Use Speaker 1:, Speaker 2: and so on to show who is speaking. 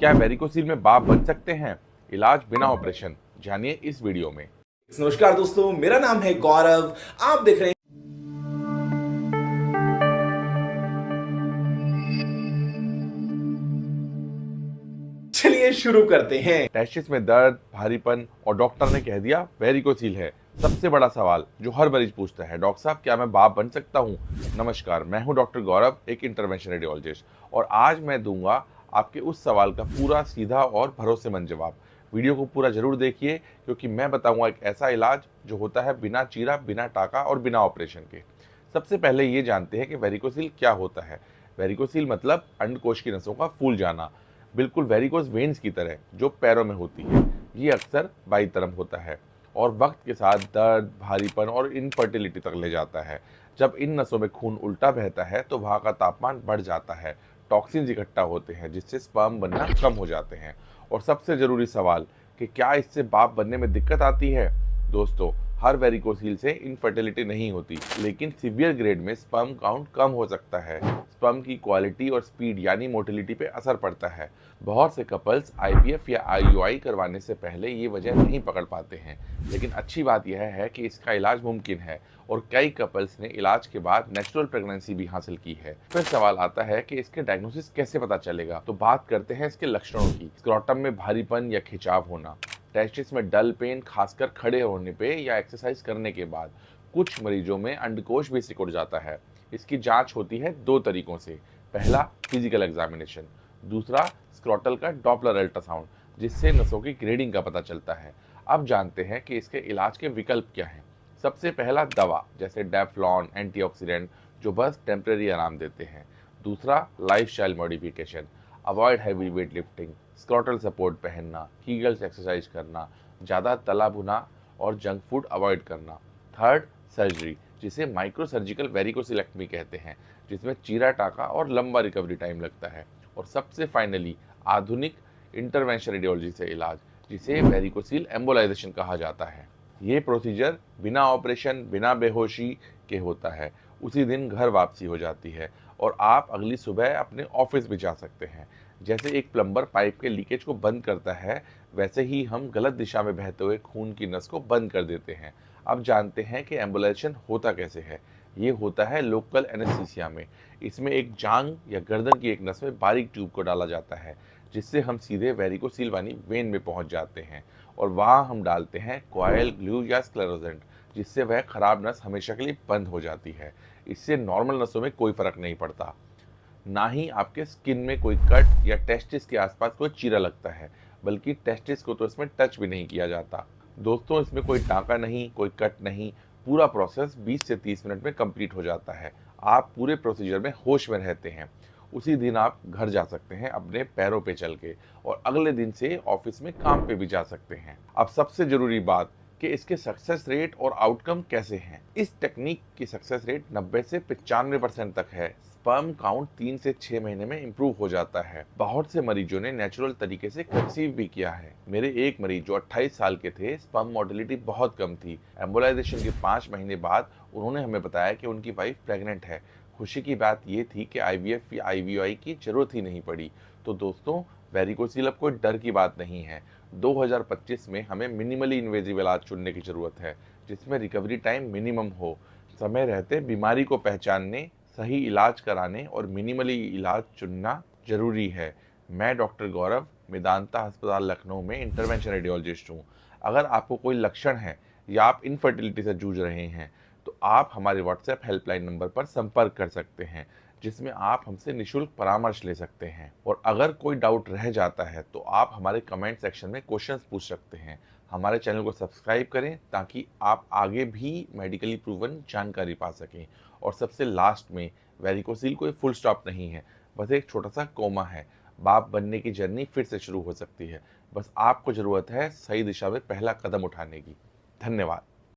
Speaker 1: क्या वेरिकोसील में बाप बन सकते हैं? इलाज बिना ऑपरेशन, जानिए इस वीडियो में।
Speaker 2: नमस्कार दोस्तों, मेरा नाम है गौरव। आप देख रहे हैं। चलिए शुरू करते हैं।
Speaker 1: टेस्टिस में दर्द, भारीपन और डॉक्टर ने कह दिया वेरिकोसील है। सबसे बड़ा सवाल जो हर मरीज पूछता है, डॉक्टर साहब क्या मैं बाप बन सकता हूँ? नमस्कार, मैं हूँ डॉक्टर गौरव, एक इंटरवेंशन रेडियोलॉजिस्ट, और आज मैं दूंगा आपके उस सवाल का पूरा, सीधा और भरोसेमंद जवाब। वीडियो को पूरा जरूर देखिए, क्योंकि मैं बताऊंगा एक ऐसा इलाज जो होता है बिना चीरा, बिना टाका और बिना ऑपरेशन के। सबसे पहले ये जानते हैं कि वेरिकोसील क्या होता है। वेरिकोसील मतलब अंडकोश की नसों का फूल जाना, बिल्कुल वेरिकोस वेन्स की तरह जो पैरों में होती है। ये अक्सर बाई तरफ होता है और वक्त के साथ दर्द, भारीपन और इनफर्टिलिटी तक ले जाता है। जब इन नसों में खून उल्टा बहता है तो वहाँ का तापमान बढ़ जाता है, टॉक्सिन्स इकट्ठा होते हैं जिससे स्पर्म बनना कम हो जाते हैं। और सबसे ज़रूरी सवाल कि क्या इससे बाप बनने में दिक्कत आती है? दोस्तों, हर वेरिकोसील से इनफर्टिलिटी नहीं होती, लेकिन सीवियर ग्रेड में स्पर्म काउंट कम हो सकता है। स्पर्म की क्वालिटी और स्पीड यानी मोटिलिटी पे असर पड़ता है। बहुत से कपल्स आईवीएफ या आईयूआई करवाने से पहले ये वजह नहीं पकड़ पाते हैं, लेकिन अच्छी बात यह है कि इसका इलाज मुमकिन है और कई कपल्स ने इलाज के बाद नेचुरल प्रेगनेंसी भी हासिल की है। फिर सवाल आता है कि इसके डायग्नोसिस कैसे पता चलेगा? तो बात करते हैं इसके लक्षणों की। स्क्रोटम में भारीपन या खिंचाव होना, टेस्टिस में डल पेन, खासकर खड़े होने पे या एक्सरसाइज करने के बाद। कुछ मरीजों में अंडकोश भी सिकुड़ जाता है। इसकी जांच होती है दो तरीकों से। पहला, फिजिकल एग्जामिनेशन। दूसरा, स्क्रोटल का डॉपलर अल्ट्रासाउंड, जिससे नसों की ग्रेडिंग का पता चलता है। अब जानते हैं कि इसके इलाज के विकल्प क्या हैं। सबसे पहला, दवा जैसे डेफ्लॉन, एंटीऑक्सीडेंट, जो बस टेम्परेरी आराम देते हैं। दूसरा, lifestyle modification, avoid heavy weight lifting, scrotal support पहनना, कीगल्स एक्सरसाइज करना, ज़्यादा तला भुना और जंक फूड अवॉइड करना। थर्ड, सर्जरी, जिसे माइक्रो सर्जिकल वेरिकोसिलेक्टमी कहते हैं, जिसमें चीरा टाका और लंबा रिकवरी टाइम लगता है। और सबसे फाइनली, आधुनिक इंटरवेंशन रेडियोलॉजी से इलाज, जिसे वेरिकोसील एम्बोलाइजेशन कहा जाता है। ये प्रोसीजर बिना ऑपरेशन, बिना बेहोशी के होता है। उसी दिन घर वापसी हो जाती है और आप अगली सुबह अपने ऑफिस भी जा सकते हैं। जैसे एक प्लम्बर पाइप के लीकेज को बंद करता है, वैसे ही हम गलत दिशा में बहते हुए खून की नस को बंद कर देते हैं। अब जानते हैं कि एम्बुलेशन होता कैसे है। ये होता है लोकल एनेस्थीसिया में। इसमें एक जांग या गर्दन की एक नस में बारीक ट्यूब को डाला जाता है, जिससे हम सीधे वेरिकोसील वाली वेन में पहुंच जाते हैं और वहाँ हम डालते हैं कॉइल, ग्लू या स्क्लेरोजेंट, जिससे वह खराब नस हमेशा के लिए बंद हो जाती है। इससे नॉर्मल नसों में कोई फर्क नहीं पड़ता, ना ही आपके स्किन में कोई कट या टेस्टिस के आसपास कोई चीरा लगता है, बल्कि टेस्टिस को तो इसमें टच भी नहीं किया जाता। दोस्तों, इसमें कोई टाँका नहीं, कोई कट नहीं। पूरा प्रोसेस 20 से 30 मिनट में कंप्लीट हो जाता है। आप पूरे प्रोसीजर में होश में रहते हैं। उसी दिन आप घर जा सकते हैं अपने पैरों पे चल के, और अगले दिन से ऑफिस में काम पे भी जा सकते हैं। अब सबसे ज़रूरी बात कि इसके सक्सेस रेट और आउटकम कैसे हैं। इस टेक्निक की सक्सेस रेट 90 से 95% तक है। स्पर्म काउंट 3 से 6 महीने में इंप्रूव हो जाता है। बहुत से मरीजों ने नेचुरल तरीके से कंसीव भी किया है। मेरे एक मरीज जो 28 साल के थे, स्पर्म मोटिलिटी बहुत कम थी। एम्बोलाइजेशन के 5 महीने बाद उन्होंने हमें बताया कि उनकी वाइफ प्रेग्नेंट है। खुशी की बात ये थी कि आईवीएफ या आईवीआई की जरूरत ही नहीं पड़ी। तो दोस्तों, वेरिकोसील अब कोई डर की बात नहीं है। 2025 में हमें मिनिमली इन्वेजिव इलाज चुनने की जरूरत है, जिसमें रिकवरी टाइम मिनिमम हो। समय रहते बीमारी को पहचानने, सही इलाज कराने और मिनिमली इलाज चुनना जरूरी है। मैं डॉक्टर गौरव, मेदांता अस्पताल लखनऊ में इंटरवेंशन रेडियोलॉजिस्ट हूँ। अगर आपको कोई लक्षण है या आप इनफर्टिलिटी से जूझ रहे हैं, तो आप हमारे व्हाट्सएप हेल्पलाइन नंबर पर संपर्क कर सकते हैं, जिसमें आप हमसे निःशुल्क परामर्श ले सकते हैं। और अगर कोई डाउट रह जाता है तो आप हमारे कमेंट सेक्शन में क्वेश्चंस पूछ सकते हैं। हमारे चैनल को सब्सक्राइब करें ताकि आप आगे भी मेडिकली प्रूवन जानकारी पा सकें। और सबसे लास्ट में, वेरिकोसील कोई फुल स्टॉप नहीं है, बस एक छोटा सा कोमा है। बाप बनने की जर्नी फिर से शुरू हो सकती है। बस आपको ज़रूरत है सही दिशा में पहला कदम उठाने की। धन्यवाद।